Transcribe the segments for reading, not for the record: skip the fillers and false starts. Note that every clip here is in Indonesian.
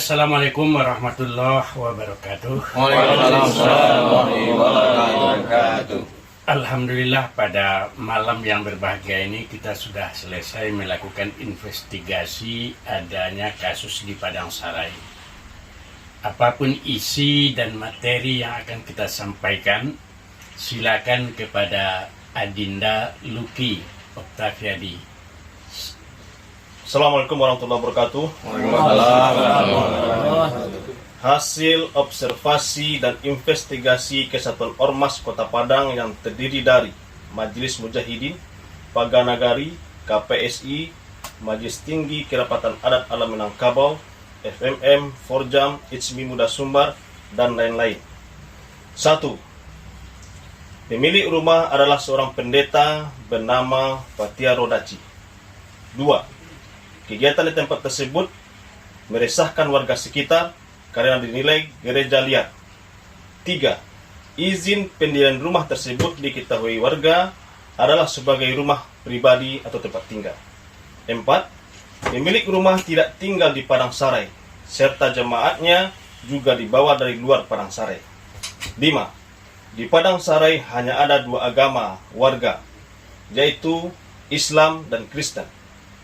Assalamualaikum warahmatullahi wabarakatuh. Waalaikumsalam warahmatullahi wabarakatuh. Alhamdulillah pada malam yang berbahagia ini kita sudah selesai melakukan investigasi adanya kasus di Padang Sarai. Apapun isi dan materi yang akan kita sampaikan, silakan kepada Adinda Luki Oktaviadi. Assalamualaikum warahmatullahi wabarakatuh. Hasil observasi dan investigasi Kesatuan Ormas Kota Padang yang terdiri dari Majelis Mujahidin, Paganagari, KPSI, Majelis Tinggi Kerapatan Adat Alam Minangkabau, FMM, Forjam, Itsmi Muda Sumbar, dan lain-lain. 1. Pemilik rumah adalah seorang pendeta bernama Fatia Rodaci. 2. Kegiatan di tempat tersebut meresahkan warga sekitar karena dinilai gereja liar. 3. Izin pendirian rumah tersebut diketahui warga adalah sebagai rumah pribadi atau tempat tinggal. 4. Pemilik rumah tidak tinggal di Padang Sarai, serta jemaatnya juga dibawa dari luar Padang Sarai. 5. Di Padang Sarai hanya ada 2 agama warga, yaitu Islam dan Kristen.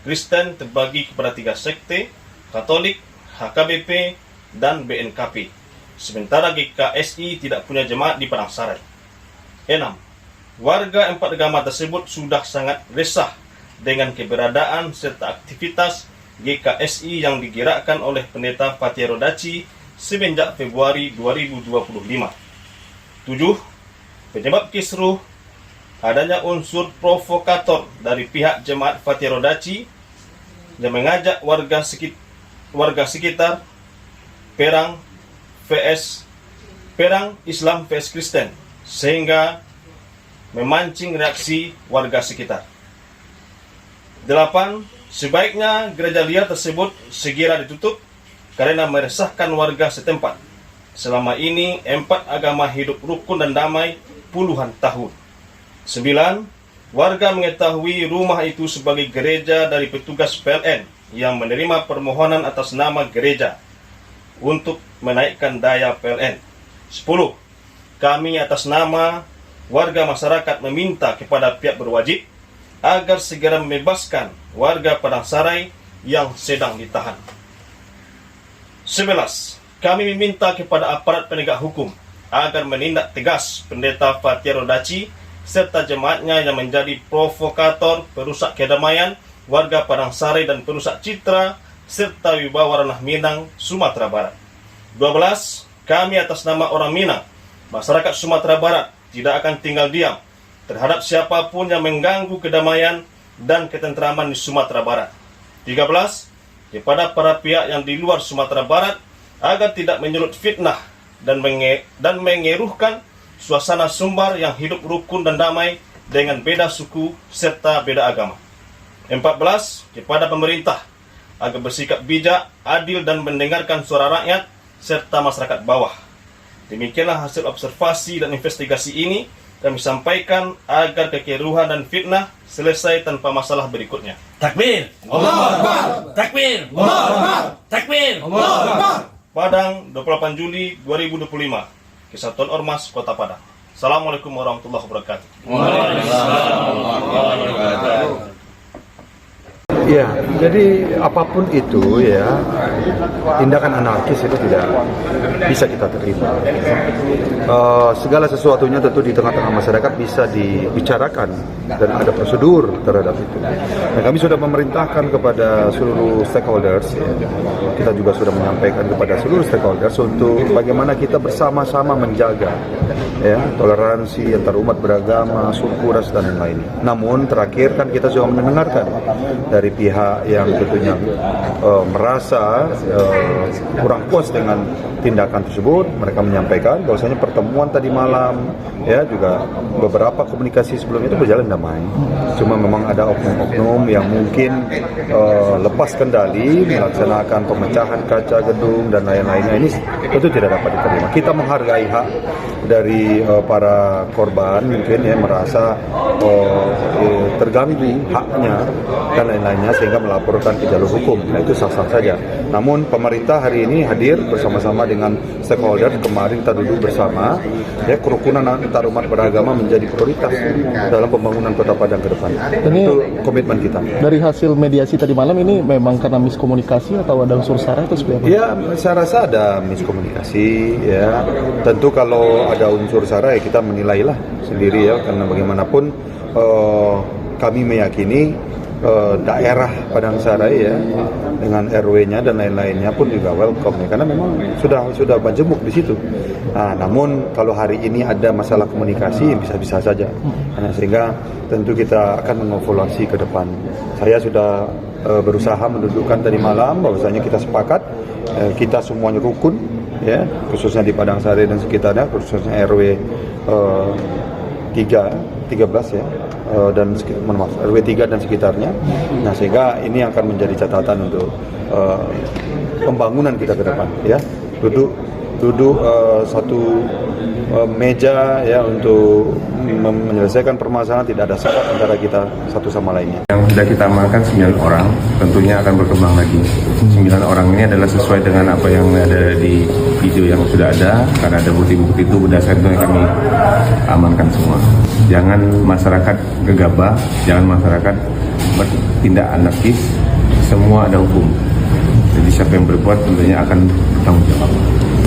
Kristen terbagi kepada 3 sekte, Katolik, HKBP, dan BNKP. Sementara GKSI tidak punya jemaat di Padang Sarai. 6. Warga 4 agama tersebut sudah sangat resah dengan keberadaan serta aktivitas GKSI yang digerakkan oleh pendeta Fatia Rodaci semenjak Februari 2025. 7. Penyebab kisruh adanya unsur provokator dari pihak jemaat Fatia Rodaci yang mengajak warga sekitar perang Islam vs Kristen sehingga memancing reaksi warga sekitar. 8. Sebaiknya gereja liar tersebut segera ditutup karena meresahkan warga setempat. Selama ini 4 agama hidup rukun dan damai puluhan tahun. 9. Warga mengetahui rumah itu sebagai gereja dari petugas PLN yang menerima permohonan atas nama gereja untuk menaikkan daya PLN. 10. Kami atas nama warga masyarakat meminta kepada pihak berwajib agar segera membebaskan warga Padang Sarai yang sedang ditahan. 11. Kami meminta kepada aparat penegak hukum agar menindak tegas pendeta Fatia Rodaci serta jemaatnya yang menjadi provokator, perusak kedamaian warga Padang Sarai dan perusak citra serta wibawa ranah Minang, Sumatera Barat. 12. Kami atas nama orang Minang, masyarakat Sumatera Barat tidak akan tinggal diam terhadap siapapun yang mengganggu kedamaian dan ketentraman di Sumatera Barat. 13. Kepada para pihak yang di luar Sumatera Barat agar tidak menyulut fitnah dan mengeruhkan suasana Sumbar yang hidup rukun dan damai dengan beda suku serta beda agama. 14. Kepada pemerintah agar bersikap bijak, adil dan mendengarkan suara rakyat serta masyarakat bawah. Demikianlah hasil observasi dan investigasi ini kami sampaikan agar kekeruhan dan fitnah selesai tanpa masalah berikutnya. Takbir! Allahu Akbar! Takbir! Allahu Akbar! Takbir! Allahu Akbar! Padang, 28 Juli 2025. Kesatuan Ormas Kota Padang. Assalamualaikum warahmatullahi wabarakatuh. Waalaikumsalam warahmatullahi wabarakatuh. Ya, jadi apapun itu ya, tindakan anarkis itu tidak bisa kita terima. Segala sesuatunya tentu di tengah-tengah masyarakat bisa dibicarakan dan ada prosedur terhadap itu. Nah, kami sudah memerintahkan kepada seluruh stakeholders, ya, kita juga sudah menyampaikan kepada seluruh stakeholders untuk bagaimana kita bersama-sama menjaga ya toleransi antar umat beragama, suku, ras dan lain-lain. Namun terakhir kan kita juga mendengarkan dari pihak yang tentunya merasa kurang puas dengan tindakan tersebut. Mereka menyampaikan bahwasanya pertemuan tadi malam ya juga beberapa komunikasi sebelum itu berjalan damai. Cuma memang ada oknum-oknum yang mungkin lepas kendali melaksanakan pemecahan kaca gedung dan lain-lainnya. Ini tentu tidak dapat diterima. Kita menghargai hak dari para korban mungkin ya merasa terganggu haknya dan lain-lainnya sehingga melaporkan ke jalur hukum. Nah, itu sah-sah saja. Namun pemerintah hari ini hadir bersama-sama dengan stakeholder. Kemarin kita duduk bersama, ya, kerukunan antarumat beragama menjadi prioritas dalam pembangunan Kota Padang ke depan. Itu komitmen kita. Dari hasil mediasi tadi malam ini memang karena miskomunikasi atau ada unsur sara itu seperti apa? Ya, saya rasa ada miskomunikasi, ya. Tentu kalau ada unsur sara ya kita menilailah sendiri, ya, karena bagaimanapun kami meyakini daerah Padang Sarai, ya, dengan RW-nya dan lain-lainnya pun juga welcome, ya, karena memang sudah majemuk di situ. Nah, namun kalau hari ini ada masalah komunikasi bisa-bisa saja, nah, sehingga tentu kita akan mengevaluasi ke depan. Saya sudah berusaha mendudukkan tadi malam bahwasanya kita sepakat kita semuanya rukun, ya, khususnya di Padang Sarai dan sekitarnya, khususnya RW 13, ya, dan RW 3 dan sekitarnya. Nah, sehingga ini akan menjadi catatan untuk pembangunan kita ke depan, ya. Duduk satu meja, ya, untuk menyelesaikan permasalahan, tidak ada syarat antara kita satu sama lainnya. Yang sudah kita amankan 9 orang, tentunya akan berkembang lagi. 9 orang ini adalah sesuai dengan apa yang ada di video yang sudah ada, karena ada bukti-bukti itu berdasarkan itu yang kami amankan semua. Jangan masyarakat gegabah, jangan masyarakat bertindak anarkis, semua ada hukum. Jadi siapa yang berbuat tentunya akan bertanggung jawab.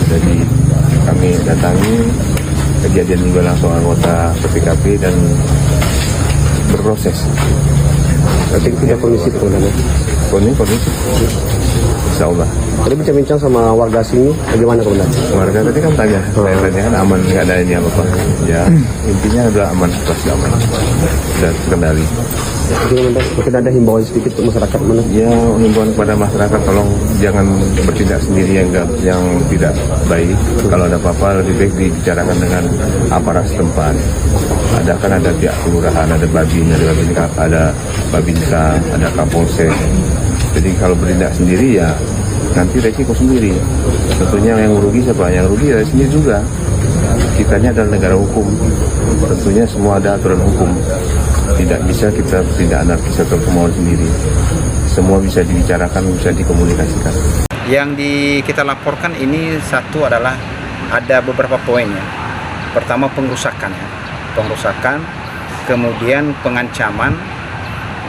Jadi kami datangi kejadian juga langsung anggota PPKP dan berproses. Berarti kita kondisi itu komandan. Kondisi. Insya Allah. Tadi bincang-bincang sama warga sini, bagaimana komandan? Warga tadi kan tanya, saya tanya kan aman, nggak ada ini apa-apa. Ya, intinya adalah aman, pasti aman dan terkendali. Jadi komandan, mungkin ada himbauan sedikit untuk masyarakat mana? Ya, himbauan kepada masyarakat tolong jangan bertindak sendiri yang tidak baik. Kalau ada apa-apa lebih baik dibicarakan dengan aparat setempat. Ada pihak kelurahan, ada babinsa, ada kapolsek. Jadi kalau bertindak sendiri ya nanti resiko sendiri. Tentunya yang merugi siapa? Yang rugi ya sendiri juga. Kitanya adalah negara hukum. Tentunya semua ada aturan hukum. Tidak bisa kita bertindak anarkis atau kemauan sendiri. Semua bisa dibicarakan, bisa dikomunikasikan. Yang kita laporkan ini satu adalah ada beberapa poin, ya. Pertama pengrusakan, ya. Pengrusakan, kemudian pengancaman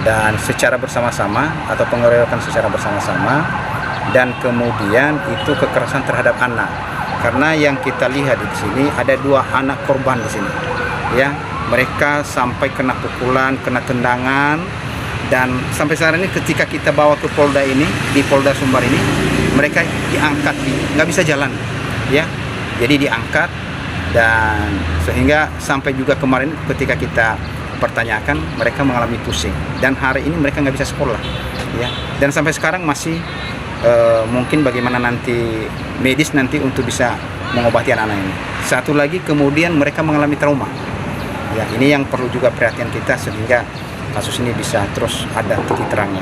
dan secara bersama-sama atau pengeroyokan secara bersama-sama, dan kemudian itu kekerasan terhadap anak. Karena yang kita lihat di sini ada 2 anak korban di sini, ya. Mereka sampai kena pukulan, kena tendangan, dan sampai saat ini ketika kita bawa ke Polda ini, di Polda Sumbar ini, mereka diangkat, nggak bisa jalan, ya. Jadi diangkat, dan sehingga sampai juga kemarin ketika kita pertanyakan, mereka mengalami pusing, dan hari ini mereka nggak bisa sekolah, ya. Dan sampai sekarang masih mungkin bagaimana nanti medis nanti untuk bisa mengobati anak-anak ini. Satu lagi kemudian mereka mengalami trauma. Ya, ini yang perlu juga perhatian kita sehingga kasus ini bisa terus ada titik terangnya.